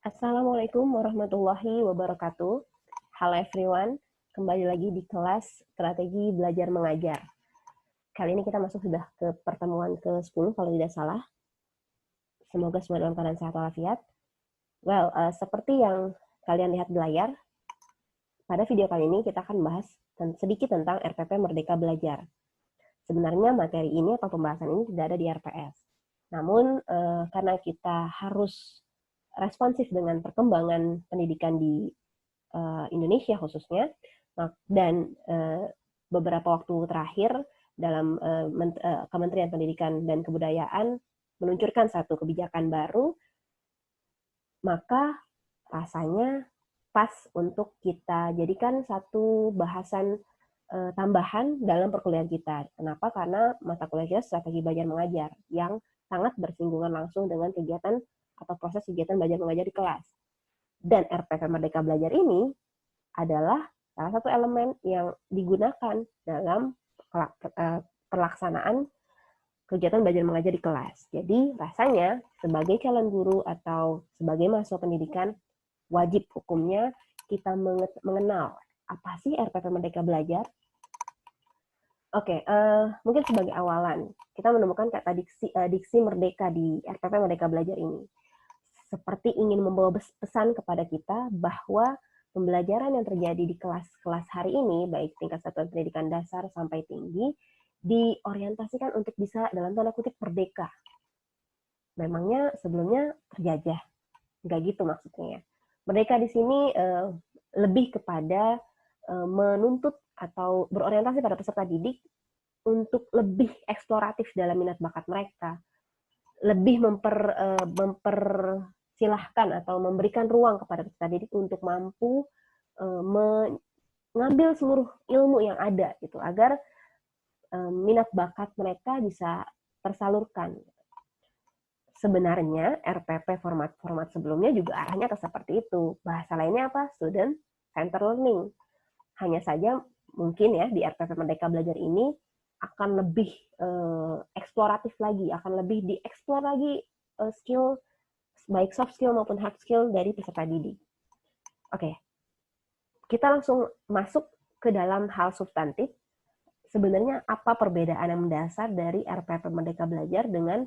Assalamualaikum warahmatullahi wabarakatuh. Halo everyone, kembali lagi di kelas strategi belajar mengajar. Kali ini kita masuk sudah ke pertemuan ke-10 kalau tidak salah. Semoga semua dalam keadaan sehat walafiat. Seperti yang kalian lihat di layar, pada video kali ini kita akan membahas sedikit tentang RPP Merdeka Belajar. Sebenarnya materi ini atau pembahasan ini tidak ada di RPS. Namun karena kita harus responsif dengan perkembangan pendidikan di Indonesia khususnya, dan beberapa waktu terakhir dalam Kementerian Pendidikan dan Kebudayaan meluncurkan satu kebijakan baru, maka rasanya pas untuk kita jadikan satu bahasan tambahan dalam perkuliahan kita. Kenapa? Karena mata kuliah kita strategi belajar mengajar yang sangat bersinggungan langsung dengan kegiatan atau proses kegiatan belajar mengajar di kelas. Dan RPP Merdeka Belajar ini adalah salah satu elemen yang digunakan dalam pelaksanaan kegiatan belajar mengajar di kelas. Jadi rasanya sebagai calon guru atau sebagai mahasiswa pendidikan, wajib hukumnya kita mengenal apa sih RPP Merdeka Belajar. Oke, mungkin sebagai awalan, kita menemukan kata diksi merdeka di RPP Merdeka Belajar ini. Seperti ingin membawa pesan kepada kita bahwa pembelajaran yang terjadi di kelas-kelas hari ini, baik tingkat satuan pendidikan dasar sampai tinggi, diorientasikan untuk bisa dalam tanda kutip merdeka. Memangnya sebelumnya terjajah? Nggak gitu maksudnya. Merdeka di sini lebih kepada menuntut atau berorientasi pada peserta didik untuk lebih eksploratif dalam minat bakat mereka, lebih mempersilahkan atau memberikan ruang kepada peserta didik untuk mampu mengambil seluruh ilmu yang ada gitu, agar minat bakat mereka bisa tersalurkan. Sebenarnya RPP format-format sebelumnya juga arahnya ke seperti itu. Bahasa lainnya apa? Student Center Learning. Hanya saja mungkin ya di RPP Merdeka Belajar ini akan lebih eksploratif lagi, akan lebih dieksplor lagi skill, baik soft skill maupun hard skill dari peserta didik. Oke, kita langsung masuk ke dalam hal substantif. Sebenarnya apa perbedaan yang mendasar dari RPP Merdeka Belajar dengan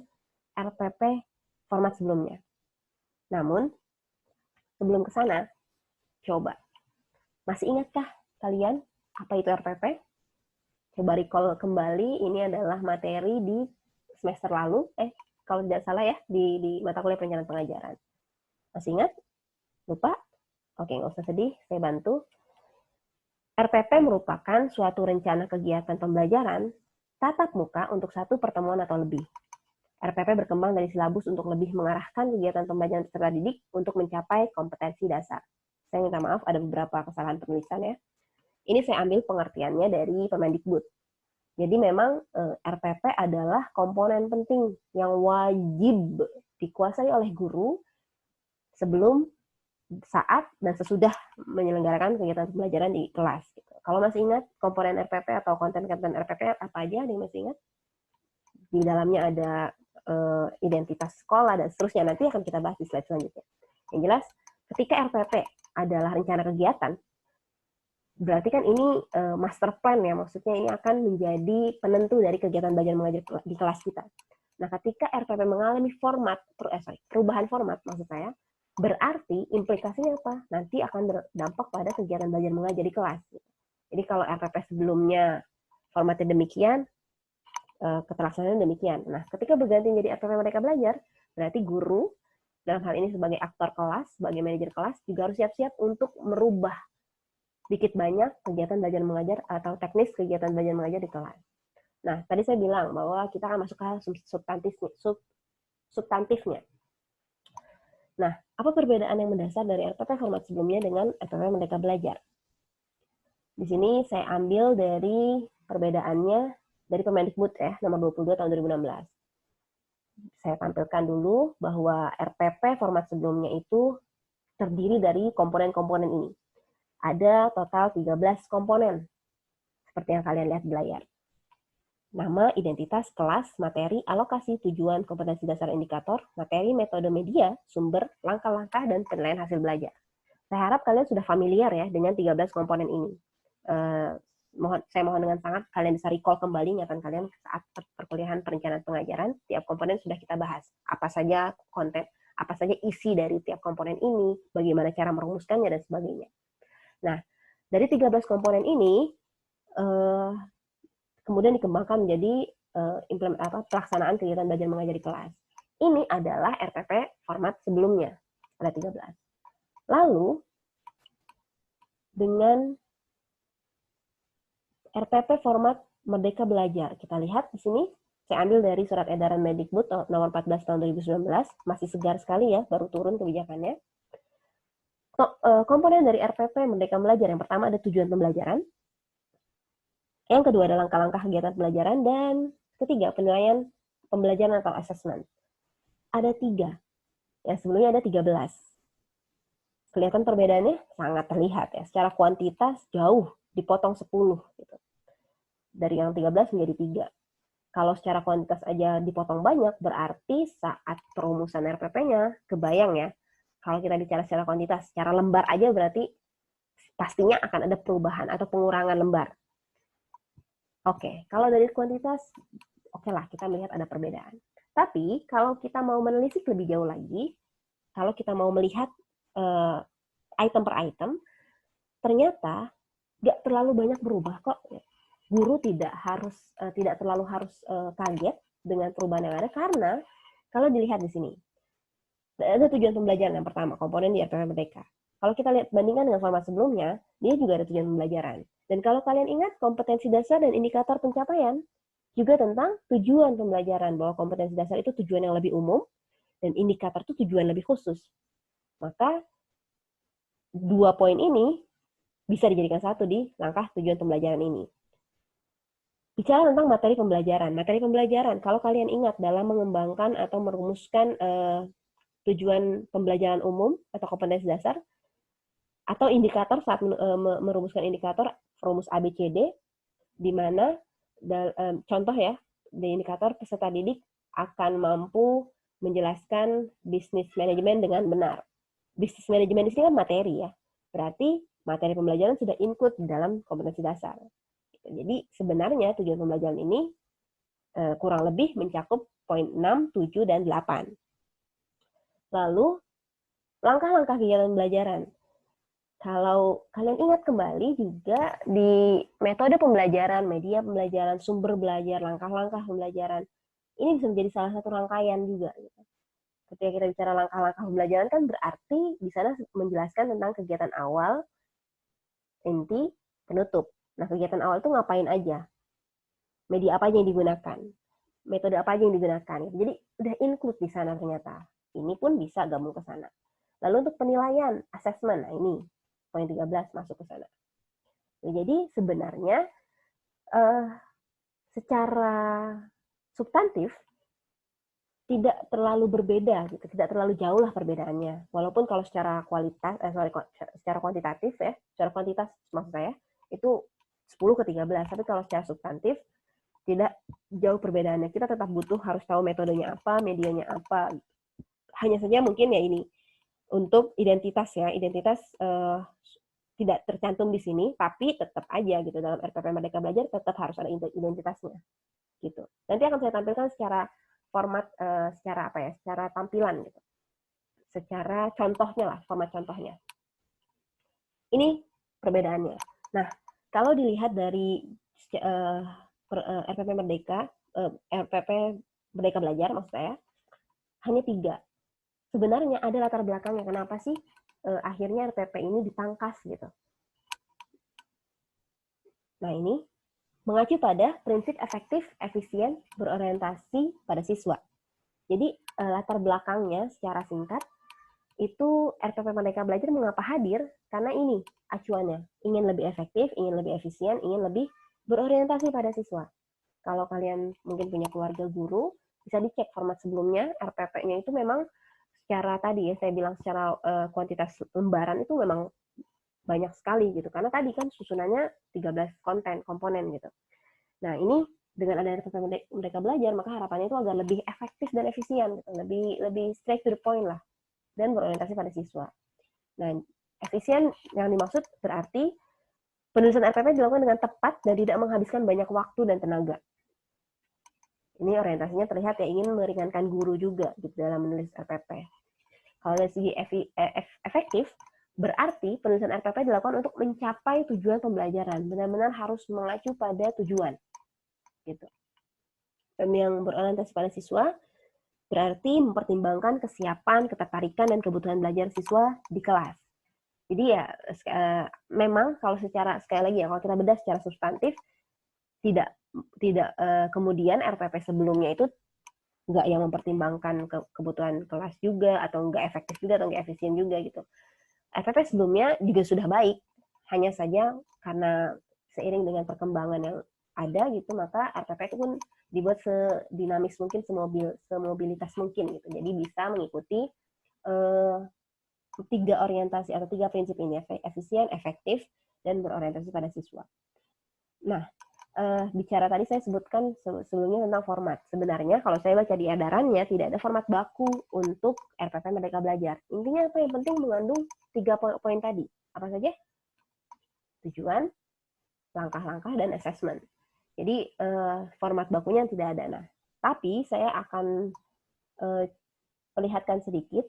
RPP format sebelumnya? Namun, sebelum ke sana, coba. Masih ingatkah kalian apa itu RPP? Coba recall kembali, ini adalah materi di semester lalu, kalau tidak salah ya, di mata kuliah perencanaan pengajaran. Masih ingat? Lupa? Oke, nggak usah sedih, saya bantu. RPP merupakan suatu rencana kegiatan pembelajaran tatap muka untuk satu pertemuan atau lebih. RPP berkembang dari silabus untuk lebih mengarahkan kegiatan pembelajaran peserta didik untuk mencapai kompetensi dasar. Saya minta maaf, ada beberapa kesalahan penulisan ya. Ini saya ambil pengertiannya dari Permendikbud. Jadi memang RPP adalah komponen penting yang wajib dikuasai oleh guru sebelum, saat, dan sesudah menyelenggarakan kegiatan pembelajaran di kelas. Kalau masih ingat komponen RPP atau konten-konten RPP apa aja, ada yang masih ingat? Di dalamnya ada identitas sekolah dan seterusnya. Nanti akan kita bahas di slide selanjutnya. Yang jelas, ketika RPP adalah rencana kegiatan, berarti kan ini master plan ya, maksudnya ini akan menjadi penentu dari kegiatan belajar mengajar di kelas kita. Nah, ketika RPP mengalami perubahan format, maksud saya, berarti implikasinya apa? Nanti akan berdampak pada kegiatan belajar mengajar di kelas. Jadi kalau RPP sebelumnya formatnya demikian, keterlaksanaan demikian. Nah, ketika berganti menjadi RPP Merdeka Belajar, berarti guru, dalam hal ini sebagai aktor kelas, sebagai manajer kelas, juga harus siap-siap untuk merubah dikit banyak kegiatan belajar mengajar atau teknis kegiatan belajar mengajar di kelas. Nah, tadi saya bilang bahwa kita akan masuk ke hal substantifnya. Nah, apa perbedaan yang mendasar dari RPP format sebelumnya dengan RPP Merdeka Belajar? Di sini saya ambil dari perbedaannya dari Permendikbud ya, nomor 22 tahun 2016. Saya tampilkan dulu bahwa RPP format sebelumnya itu terdiri dari komponen-komponen ini. Ada total 13 komponen, seperti yang kalian lihat di layar. nama, identitas, kelas, materi, alokasi, tujuan, kompetensi dasar indikator, materi, metode media, sumber, langkah-langkah, dan penilaian hasil belajar. Saya harap kalian sudah familiar ya dengan 13 komponen ini. Saya mohon dengan sangat kalian bisa recall kembali ingatan kalian saat perkuliahan perencanaan pengajaran. Tiap komponen sudah kita bahas. Apa saja konten, apa saja isi dari tiap komponen ini, bagaimana cara merumuskannya, dan sebagainya. Nah, dari 13 komponen ini, kemudian dikembangkan menjadi pelaksanaan kegiatan belajar mengajar di kelas. Ini adalah RPP format sebelumnya, ada 13. Lalu, dengan RPP format Merdeka Belajar. Kita lihat di sini, saya ambil dari Surat Edaran Mendikbud nomor 14 tahun 2019, masih segar sekali ya, baru turun kebijakannya. Komponen dari RPP Merdeka Belajar, yang pertama ada tujuan pembelajaran, yang kedua ada langkah-langkah kegiatan pembelajaran, dan ketiga penilaian pembelajaran atau assessment. Ada 3, yang sebelumnya ada 13. Kelihatan perbedaannya? Sangat terlihat ya, secara kuantitas jauh, dipotong 10 gitu. Dari yang 13 menjadi 3. Kalau secara kuantitas aja dipotong banyak, berarti saat perumusan RPP-nya, kebayang ya, kalau kita bicara secara kuantitas, secara lembar aja berarti pastinya akan ada perubahan atau pengurangan lembar. Oke, kalau dari kuantitas, oke lah, kita melihat ada perbedaan. Tapi kalau kita mau menelisik lebih jauh lagi, kalau kita mau melihat item per item, ternyata nggak terlalu banyak berubah kok. Guru tidak terlalu harus kaget dengan perubahan yang ada, karena kalau dilihat di sini ada tujuan pembelajaran yang pertama, komponen di RPP Merdeka. Kalau kita lihat bandingkan dengan format sebelumnya, dia juga ada tujuan pembelajaran. Dan kalau kalian ingat, kompetensi dasar dan indikator pencapaian juga tentang tujuan pembelajaran, bahwa kompetensi dasar itu tujuan yang lebih umum dan indikator itu tujuan lebih khusus. Maka 2 poin ini bisa dijadikan satu di langkah tujuan pembelajaran ini. Bicara tentang materi pembelajaran. Materi pembelajaran, kalau kalian ingat dalam mengembangkan atau merumuskan tujuan pembelajaran umum atau kompetensi dasar, atau indikator saat merumuskan indikator rumus ABCD, di mana contoh ya, di indikator peserta didik akan mampu menjelaskan bisnis manajemen dengan benar. Bisnis manajemen di sini kan materi ya, berarti materi pembelajaran sudah include di dalam kompetensi dasar. Jadi sebenarnya tujuan pembelajaran ini kurang lebih mencakup poin 6, 7, dan 8. Lalu, langkah-langkah kegiatan pembelajaran. Kalau kalian ingat kembali juga di metode pembelajaran, media pembelajaran, sumber belajar, langkah-langkah pembelajaran, ini bisa menjadi salah satu rangkaian juga. Ketika kita bicara langkah-langkah pembelajaran kan berarti di sana menjelaskan tentang kegiatan awal, inti, penutup. Nah, kegiatan awal itu ngapain aja? Media apa aja yang digunakan? Metode apa aja yang digunakan? Jadi udah include di sana ternyata. Ini pun bisa gabung ke sana. Lalu untuk penilaian, assessment, nah ini poin 13 masuk ke sana. Jadi sebenarnya secara substantif tidak terlalu berbeda, gitu. Tidak terlalu jauh lah perbedaannya. Walaupun kalau secara secara kuantitatif ya, secara kuantitas maksud saya itu 10 ke 13, tapi kalau secara substantif tidak jauh perbedaannya. Kita tetap butuh harus tahu metodenya apa, medianya apa. Hanya saja mungkin ya ini untuk identitas ya, identitas tidak tercantum di sini, tapi tetap aja gitu dalam RPP Merdeka Belajar tetap harus ada identitasnya gitu. Nanti akan saya tampilkan secara format, secara apa ya, secara tampilan gitu, secara contohnya lah, format contohnya. Ini perbedaannya. Nah, kalau dilihat dari RPP Merdeka, RPP Merdeka Belajar maksud saya, hanya 3. Sebenarnya ada latar belakangnya kenapa sih akhirnya RPP ini dipangkas gitu. Nah, ini mengacu pada prinsip efektif, efisien, berorientasi pada siswa. Jadi latar belakangnya secara singkat itu RPP Merdeka Belajar mengapa hadir? Karena ini acuannya, ingin lebih efektif, ingin lebih efisien, ingin lebih berorientasi pada siswa. Kalau kalian mungkin punya keluarga guru, bisa dicek format sebelumnya, RPP-nya itu memang secara tadi ya, saya bilang secara kuantitas lembaran itu memang banyak sekali gitu. Karena tadi kan susunannya 13 komponen gitu. Nah, ini dengan adanya RPP Merdeka Belajar, maka harapannya itu agar lebih efektif dan efisien, gitu. lebih straight to the point lah, dan berorientasi pada siswa. Nah, efisien yang dimaksud berarti penulisan RPP dilakukan dengan tepat dan tidak menghabiskan banyak waktu dan tenaga. Ini orientasinya terlihat ya ingin meringankan guru juga gitu dalam menulis RPP. Kalau dari segi efektif, berarti penulisan RPP dilakukan untuk mencapai tujuan pembelajaran, benar-benar harus mengacu pada tujuan, gitu. Dan yang berorientasi pada siswa berarti mempertimbangkan kesiapan, ketertarikan, dan kebutuhan belajar siswa di kelas. Jadi ya memang kalau secara sekali lagi ya kalau kita bedah secara substantif tidak kemudian RPP sebelumnya itu nggak yang mempertimbangkan kebutuhan kelas juga atau nggak efektif juga atau nggak efisien juga gitu. RPP sebelumnya juga sudah baik, hanya saja karena seiring dengan perkembangan yang ada gitu maka RPP itu pun dibuat sedinamis mungkin, semobilitas mungkin gitu. Jadi bisa mengikuti tiga orientasi atau tiga prinsip ini, efisien, efektif, dan berorientasi pada siswa. Nah, bicara tadi saya sebutkan sebelumnya tentang format. Sebenarnya kalau saya baca di edarannya tidak ada format baku untuk RPP Merdeka Belajar. Intinya apa? Yang penting mengandung 3 poin tadi. Apa saja? Tujuan, langkah-langkah, dan assessment. Jadi format bakunya tidak ada. Nah, tapi saya akan perlihatkan sedikit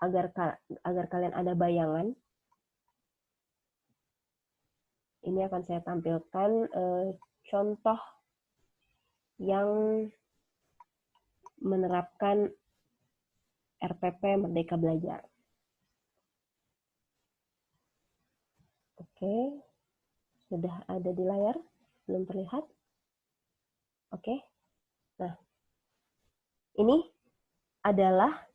agar kalian ada bayangan. Ini akan saya tampilkan contoh yang menerapkan RPP Merdeka Belajar. Oke, sudah ada di layar? Belum terlihat? Oke, nah ini adalah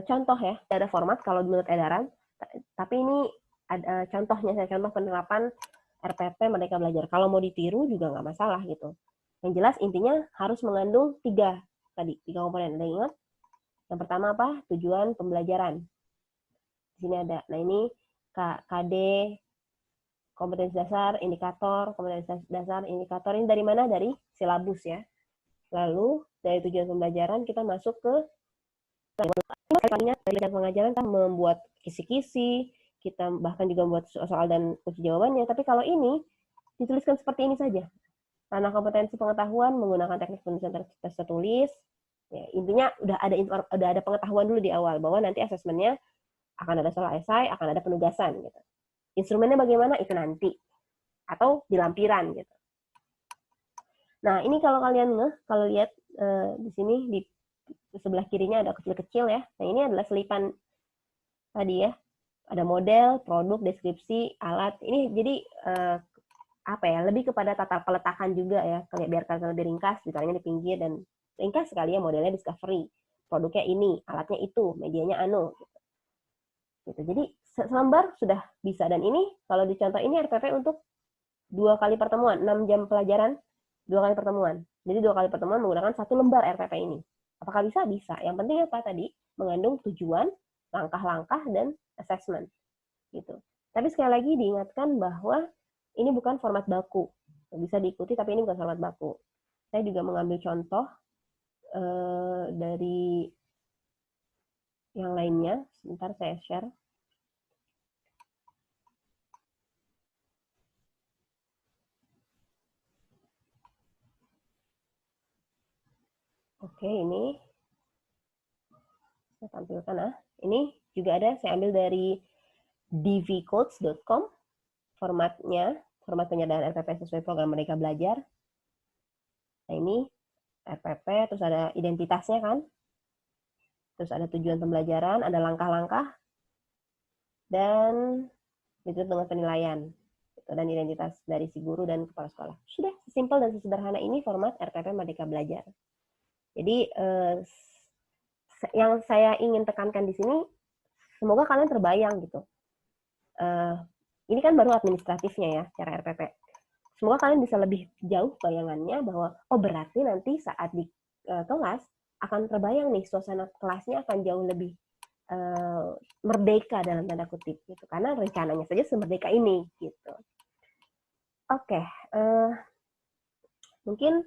contoh ya, ada format kalau menurut edaran, tapi ini ada contohnya, saya contoh penerapan RPP Merdeka Belajar. Kalau mau ditiru juga nggak masalah gitu. Yang jelas intinya harus mengandung tiga komponen. Ada ingat? Yang pertama apa? Tujuan pembelajaran. Di sini ada. Nah ini KD, kompetensi dasar, indikator, kompetensi dasar, indikator. Ini dari mana? Dari silabus ya. Lalu dari tujuan pembelajaran kita masuk ke kalinya dari pengajaran kita membuat kisi-kisi, kita bahkan juga membuat soal dan kunci jawabannya. Tapi kalau ini dituliskan seperti ini saja. Ranah kompetensi pengetahuan menggunakan teknik penulisan tertulis. Ya, intinya udah ada pengetahuan dulu di awal bahwa nanti asesmennya akan ada soal esai, akan ada penugasan gitu. Instrumennya bagaimana itu nanti atau di lampiran gitu. Nah, ini kalau kalian kalau lihat di sini di sebelah kirinya ada kecil-kecil ya. Nah, ini adalah selipan tadi ya. Ada model, produk, deskripsi, alat. Ini jadi apa ya? Lebih kepada tata peletakan juga ya. Biar kalian lebih ringkas, ditaruhnya di pinggir dan ringkas sekali ya, modelnya discovery. Produknya ini, alatnya itu, medianya anu gitu. Jadi selembar sudah bisa, dan ini kalau dicontoh ini RPP untuk 2 kali pertemuan, 6 jam pelajaran, 2 kali pertemuan. Jadi 2 kali pertemuan menggunakan 1 lembar RPP ini. Apakah bisa? Bisa. Yang penting apa tadi? Mengandung tujuan, langkah-langkah, dan assessment. Gitu. Tapi sekali lagi diingatkan bahwa ini bukan format baku. Bisa diikuti, tapi ini bukan format baku. Saya juga mengambil contoh dari yang lainnya. Sebentar saya share. Oke, ini saya tampilkan. Ini juga ada, saya ambil dari dvcodes.com. Format penyertaan RPP sesuai program Merdeka Belajar. Nah, ini RPP, terus ada identitasnya kan. Terus ada tujuan pembelajaran, ada langkah-langkah, dan ditutup dengan penilaian. Dan identitas dari si guru dan kepala sekolah. Sudah, sesimpel dan sesederhana ini format RPP Merdeka Belajar. Jadi, yang saya ingin tekankan di sini, semoga kalian terbayang gitu. Ini kan baru administratifnya ya, cara RPP. Semoga kalian bisa lebih jauh bayangannya bahwa, oh berarti nanti saat di kelas, akan terbayang nih, suasana kelasnya akan jauh lebih merdeka dalam tanda kutip gitu. Karena rencananya saja semerdeka ini gitu. Oke, Mungkin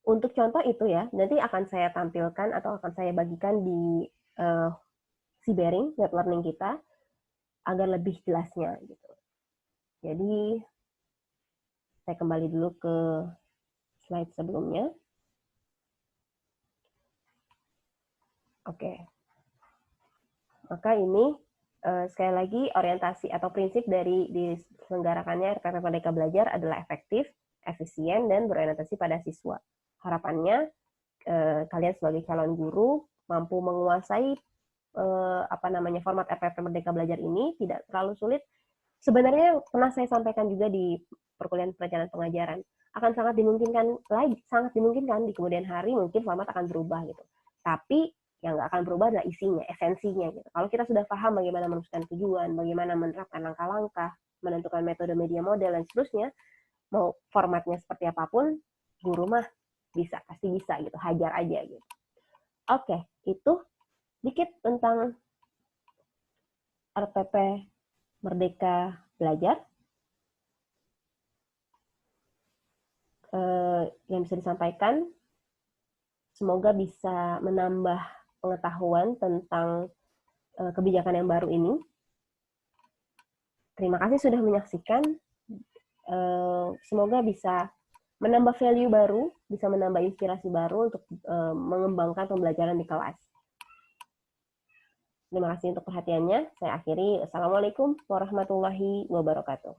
untuk contoh itu ya, nanti akan saya tampilkan atau akan saya bagikan di Seabearing, web learning kita, agar lebih jelasnya gitu. Jadi saya kembali dulu ke slide sebelumnya. Oke. Maka ini sekali lagi orientasi atau prinsip dari diselenggarakannya RPP Merdeka Belajar adalah efektif, efisien, dan berorientasi pada siswa. Harapannya kalian sebagai calon guru mampu menguasai format RPP Merdeka Belajar ini tidak terlalu sulit. Sebenarnya pernah saya sampaikan juga di perkuliahan perencanaan pengajaran, akan sangat dimungkinkan di kemudian hari mungkin format akan berubah gitu. Tapi yang nggak akan berubah adalah isinya, esensinya gitu. Kalau kita sudah paham bagaimana merumuskan tujuan, bagaimana menerapkan langkah-langkah, menentukan metode media model dan seterusnya, mau formatnya seperti apapun, guru mah pasti bisa gitu, hajar aja gitu. Oke, itu dikit tentang RPP Merdeka Belajar. Yang bisa disampaikan, semoga bisa menambah pengetahuan tentang kebijakan yang baru ini. Terima kasih sudah menyaksikan. Semoga bisa menambah value baru, bisa menambah inspirasi baru untuk mengembangkan pembelajaran di kelas. Terima kasih untuk perhatiannya. Saya akhiri. Assalamualaikum warahmatullahi wabarakatuh.